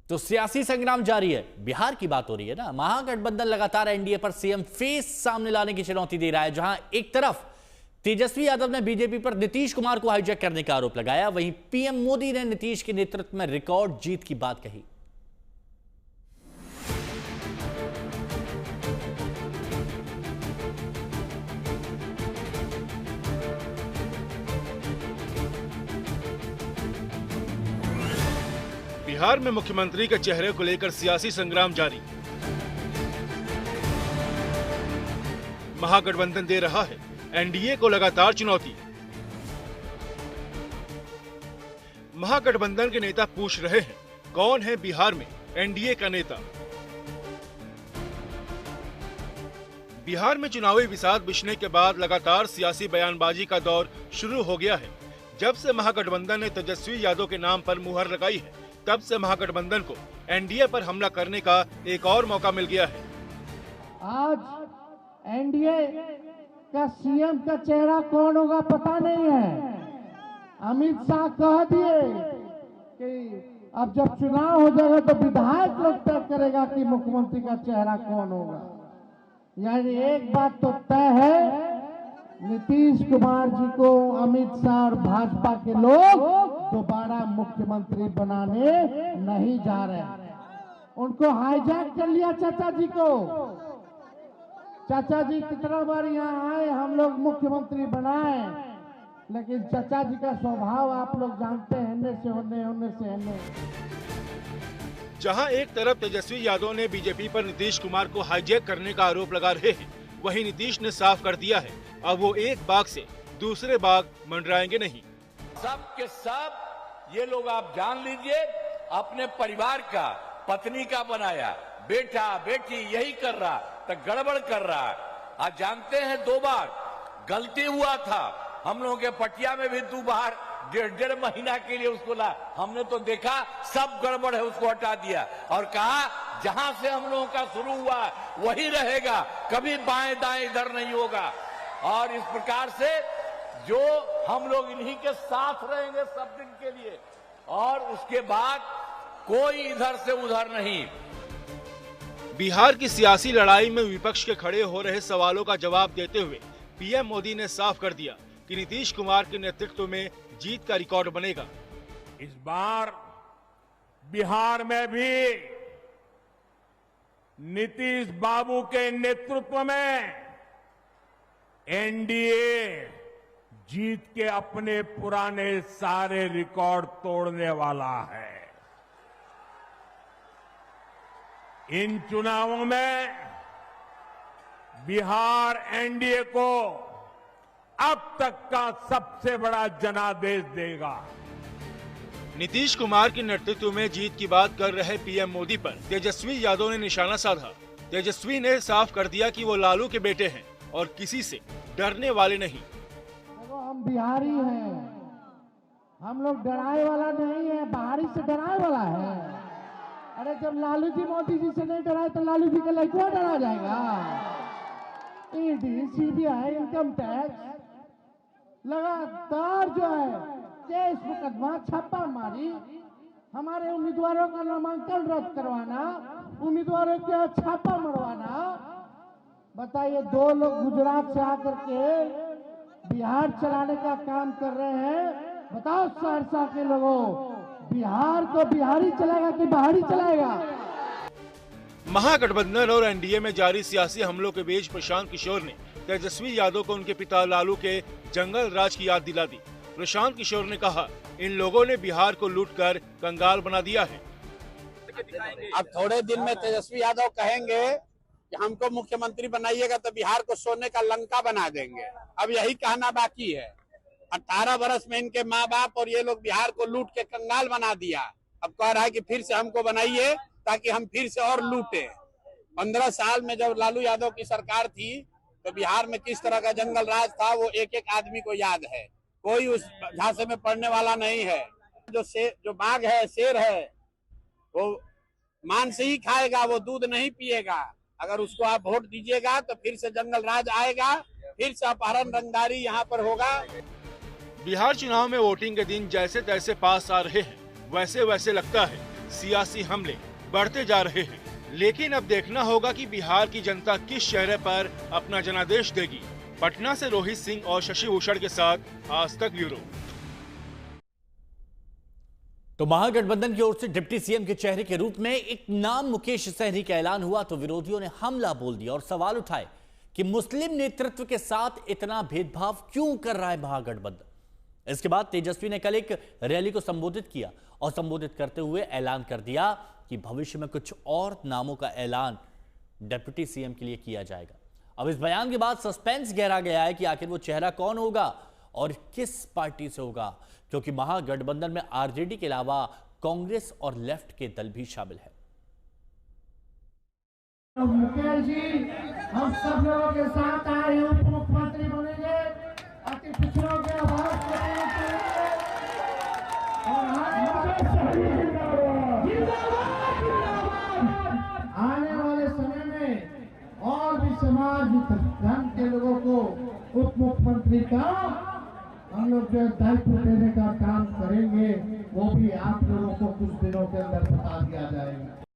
तो सियासी संग्राम जारी है। बिहार की बात हो रही है ना। महागठबंधन लगातार एनडीए पर सीएम फेस सामने लाने की चुनौती दे रहा है। जहां एक तरफ तेजस्वी यादव ने बीजेपी पर नीतीश कुमार को हाईजैक करने का आरोप लगाया, वहीं पीएम मोदी ने नीतीश के नेतृत्व में रिकॉर्ड जीत की बात कही। बिहार में मुख्यमंत्री के चेहरे को लेकर सियासी संग्राम जारी। महागठबंधन दे रहा है एनडीए को लगातार चुनौती। महागठबंधन के नेता पूछ रहे हैं, कौन है बिहार में एनडीए का नेता। बिहार में चुनावी विषाद बिछने के बाद लगातार सियासी बयानबाजी का दौर शुरू हो गया है। जब से महागठबंधन ने तेजस्वी यादव के नाम पर मुहर लगाई है, तब से महागठबंधन को एनडीए पर हमला करने का एक और मौका मिल गया है। आज एनडीए का सीएम का चेहरा कौन होगा पता नहीं है। अमित शाह कह दिए कि अब जब चुनाव हो जाएगा तो विधायक लोग तय करेगा कि मुख्यमंत्री का चेहरा कौन होगा। यानी एक बात तो तय है, नीतीश कुमार जी को अमित शाह और भाजपा के लोग दोबारा मुख्यमंत्री बनाने नहीं जा रहे हैं। उनको हाईजैक कर लिया चाचा जी को। चाचा जी कितना बार यहाँ आए, हम लोग मुख्यमंत्री बनाए, लेकिन चाचा जी का स्वभाव आप लोग जानते हैं, होने से होने। जहां एक तरफ तेजस्वी यादव ने बीजेपी पर नीतीश कुमार को हाईजैक करने का आरोप लगा रहे हैं, वहीं नीतीश ने साफ कर दिया है अब वो एक बाग से दूसरे बाग मंडराएंगे नहीं। सब के सब ये लोग आप जान लीजिए, अपने परिवार का, पत्नी का बनाया, बेटा बेटी यही कर रहा तो गड़बड़ कर रहा है। आज जानते हैं 2 बार गलती हुआ था। हम लोगों के पटिया में भी 2 बार 1.5 महीना के लिए उसको ला, हमने तो देखा सब गड़बड़ है, उसको हटा दिया और कहा जहां से हम लोगों का शुरू हुआ वही रहेगा, कभी बाएं दाएं इधर नहीं होगा। और इस प्रकार से जो हम लोग इन्हीं के साथ रहेंगे सब दिन के लिए, और उसके बाद कोई इधर से उधर नहीं। बिहार की सियासी लड़ाई में विपक्ष के खड़े हो रहे सवालों का जवाब देते हुए पीएम मोदी ने साफ कर दिया कि नीतीश कुमार के नेतृत्व में जीत का रिकॉर्ड बनेगा। इस बार बिहार में भी नीतीश बाबू के नेतृत्व में एनडीए जीत के अपने पुराने सारे रिकॉर्ड तोड़ने वाला है। इन चुनावों में बिहार एनडीए को अब तक का सबसे बड़ा जनादेश देगा। नीतीश कुमार के नेतृत्व में जीत की बात कर रहे पीएम मोदी पर तेजस्वी यादव ने निशाना साधा। तेजस्वी ने साफ कर दिया कि वो लालू के बेटे हैं और किसी से डरने वाले नहीं। देखो हम बिहारी हैं, हम लोग डराए वाला नहीं है, बाहरी से डराए वाला है। अरे जब लालू जी मोदी जी से नहीं डराए तो लालू जी का लड़का डरा जाएगा। ईडी, सीबीआई, इनकम टैक्स लगातार जो है केस मुकदमा, छापा मारी, हमारे उम्मीदवारों का नामांकन रद्द करवाना, उम्मीदवारों के छापा मरवाना। बताइए 2 लोग गुजरात से आकर के बिहार चलाने का काम कर रहे हैं। बताओ सहरसा के लोगों, बिहार को बिहारी चलाएगा कि बाहरी चलाएगा? महागठबंधन और एनडीए में जारी सियासी हमलों के बीच प्रशांत किशोर ने तेजस्वी यादव को उनके पिता लालू के जंगल राज की याद दिला दी। प्रशांत किशोर ने कहा, इन लोगों ने बिहार को लूटकर कंगाल बना दिया है। अब थोड़े दिन में तेजस्वी यादव कहेंगे कि हमको मुख्यमंत्री बनाइएगा तो बिहार को सोने का लंका बना देंगे। अब यही कहना बाकी है। 18 बरस में इनके माँ बाप और ये लोग बिहार को लूट के कंगाल बना दिया। अब कह रहा है कि फिर से हमको बनाइए ताकि हम फिर से और लूटे। 15 साल में जब लालू यादव की सरकार थी तो बिहार में किस तरह का जंगल राज था वो एक एक आदमी को याद है। कोई उस झांसे में पड़ने वाला नहीं है। जो बाघ है, शेर है, वो मांस ही खाएगा, वो दूध नहीं पिएगा। अगर उसको आप वोट दीजिएगा तो फिर से जंगल राज आएगा, फिर से अपहरण रंगदारी यहाँ पर होगा। बिहार चुनाव में वोटिंग के दिन जैसे तैसे पास आ रहे हैं, वैसे वैसे लगता है सियासी हमले बढ़ते जा रहे हैं। लेकिन अब देखना होगा कि बिहार की जनता किस चेहरे पर अपना जनादेश देगी। पटना से रोहित सिंह और शशि भूषण के साथ आज तक ब्यूरो। तो महागठबंधन की ओर से डिप्टी सीएम के चेहरे के रूप में एक नाम मुकेश सहनी का ऐलान हुआ तो विरोधियों ने हमला बोल दिया और सवाल उठाए कि मुस्लिम नेतृत्व के साथ इतना भेदभाव क्यों कर रहा है महागठबंधन। इसके बाद तेजस्वी ने कल एक रैली को संबोधित किया और संबोधित करते हुए ऐलान कर दिया कि भविष्य में कुछ और नामों का ऐलान डिप्टी सीएम के लिए किया जाएगा। अब इस बयान के बाद सस्पेंस गहरा गया है कि आखिर वो चेहरा कौन होगा और किस पार्टी से होगा, क्योंकि महागठबंधन में आरजेडी के अलावा कांग्रेस और लेफ्ट के दल भी शामिल है। मुकेश जी हम सब लोगों के साथ आए उप मुख्यमंत्री बनेंगे, अति पिछड़ों के आवाज करेंगे और आने वाले समय में और भी समाज धर्म के लोगों को उप मुख्यमंत्री का हम लोग जो दायित्व देने का काम करेंगे, वो भी आप लोगों को कुछ दिनों के अंदर बता दिया जाएगा।